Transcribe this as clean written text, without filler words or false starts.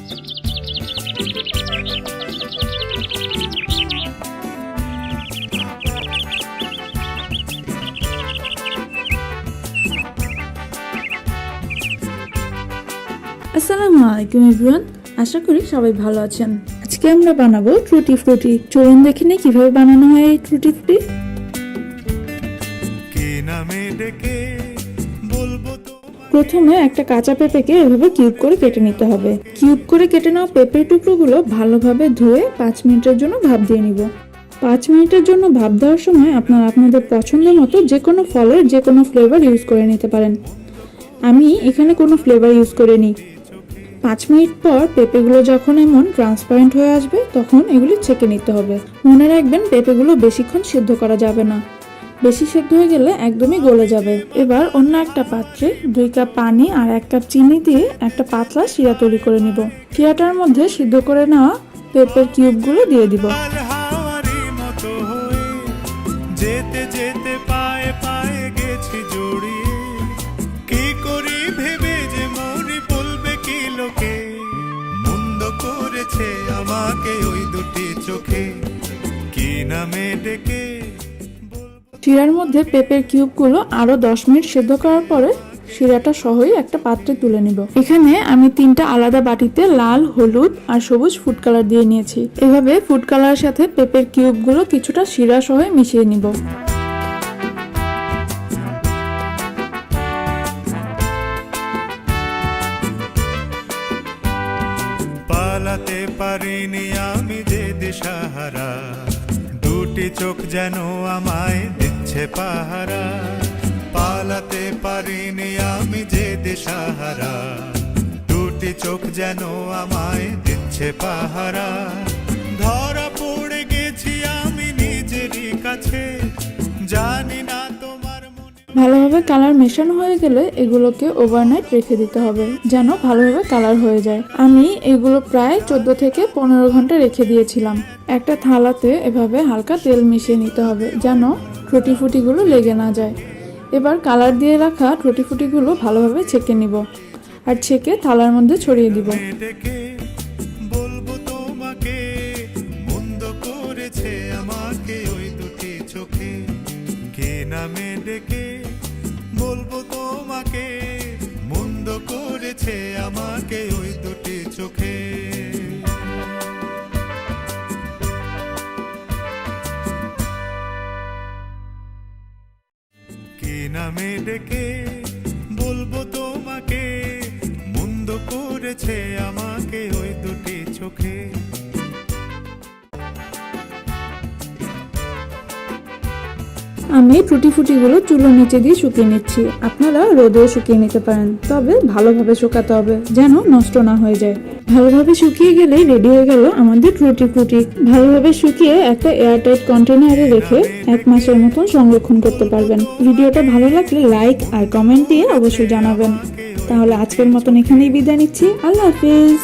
আসসালামু আলাইকুম এভরিওয়ান, আশা করি সবাই ভালো আছেন। আজকে আমরা বানাবো টুটি ফ্রুটি। চলুন দেখে নিই কিভাবে বানানো হয় এই টুটি ফ্রুটি। প্রথমে একটা কাঁচা পেঁপেকে এভাবে কিউব করে কেটে নিতে হবে। কিউব করে কেটে নেওয়া পেঁপের টুকরোগুলো ভালোভাবে ধুয়ে 5 মিনিটের জন্য ভাপ দিয়ে নিব। 5 মিনিটের জন্য ভাপ দেওয়ার সময় আপনারা আপনাদের পছন্দ মতো যে কোনো ফলের যে কোনো ফ্লেভার ইউজ করে নিতে পারেন। আমি এখানে কোনো ফ্লেভার ইউজ করিনি। 5 মিনিট পর পেঁপেগুলো যখন এমন ট্রান্সপারেন্ট হয়ে আসবে তখন এগুলি ছেঁকে নিতে হবে। মনে রাখবেন পেঁপেগুলো বেশিক্ষণ সিদ্ধ করা যাবে না, বেশি সিদ্ধ হয়ে গেলে একদমই গলে যাবে। এবার অন্য একটা পাত্রে 2 কাপ পানি আর 1 কাপ চিনি দিয়ে একটা পাতলা শিরা তৈরি করে নিব। শিরাটার মধ্যে সিদ্ধ করে নেওয়া পেঁপের কিউবগুলো দিয়ে দিব। যেতে যেতে পায়ে পায়ে গেছি জড়িয়ে, কি করি ভেবে যে মনে বলবে কি লোকে, মন্দ করেছে আমাকে ওই দুটি চোখে, কি নামে ডেকে। শিরার মধ্যে পেঁপের কিউবগুলো আরো 10 মিনিট সিদ্ধ করার পরে শিরাটা সহই একটা পাত্রে তুলে নিব। এখানে আমি 3টা আলাদা বাটিতে লাল, হলুদ আর সবুজ ফুড কালার দিয়ে নিয়েছি। এভাবে ফুড কালারের সাথে পেঁপের কিউবগুলো কিছুটা শিরা সহ মিশিয়ে নিব। পালাতে পারিনি আমি যে দিশাহারা, দুটি চোখ যেন আমায় দিচ্ছে পাহারা। পালাতে পারিনি আমি যে দিশাহারা, দুটি চোখ যেন আমায় দিচ্ছে পাহারা। ধরা পড়ে গেছি আমি নিজেরই কাছে, জানি না তোমার মনে। ভালোভাবে কালার মেশানো হয়ে গেলে এগুলোকে ওভারনাইট রেখে দিতে হবে যেন ভালোভাবে কালার হয়ে যায়। আমি এগুলো প্রায় 14 থেকে 15 ঘন্টা রেখে দিয়েছিলাম। একটা থালাতে এভাবে হালকা তেল মিশিয়ে নিতে হবে যেন টুটি ফুটিগুলো লেগে না যায়। এবার কালার দিয়ে রাখা টুটি ফুটিগুলো ভালোভাবে ছেঁকে নিব আর ছেঁকে থালার মধ্যে ছড়িয়ে দিব। বলবো তোমাকে মন্দ করেছে আমাকে ওই দুটি চোখে, কে নামে ডেকে। বলবো তোমাকে মন্দ করেছে আমাকে ওই দুটি চোখে। কি নামে ডেকে বলবো তোমাকে, মন্দ করেছে আমাকে ওই দুটি চোখে। আমি টুটি ফুটিগুলো চুলোর নিচে দিয়ে শুকিয়ে নিচ্ছি। আপনারা রোদেও শুকিয়ে নিতে পারেন, তবে ভালোভাবে শুকাতে হবে যেন নষ্ট না হয়ে যায়। ভালোভাবে শুকিয়ে গেলেই রেডি হয়ে গেল আমাদের টুটি ফুটি। ভালোভাবে শুকিয়ে একটা এয়ারটাইট কন্টেনারে রেখে 1 মাসের মতন সংরক্ষণ করতে পারবেন। ভিডিওটা ভালো লাগলে লাইক আর কমেন্ট দিয়ে অবশ্যই জানাবেন। তাহলে আজকের মতন এখানেই বিদায় নিচ্ছি। আল্লাহ হাফেজ।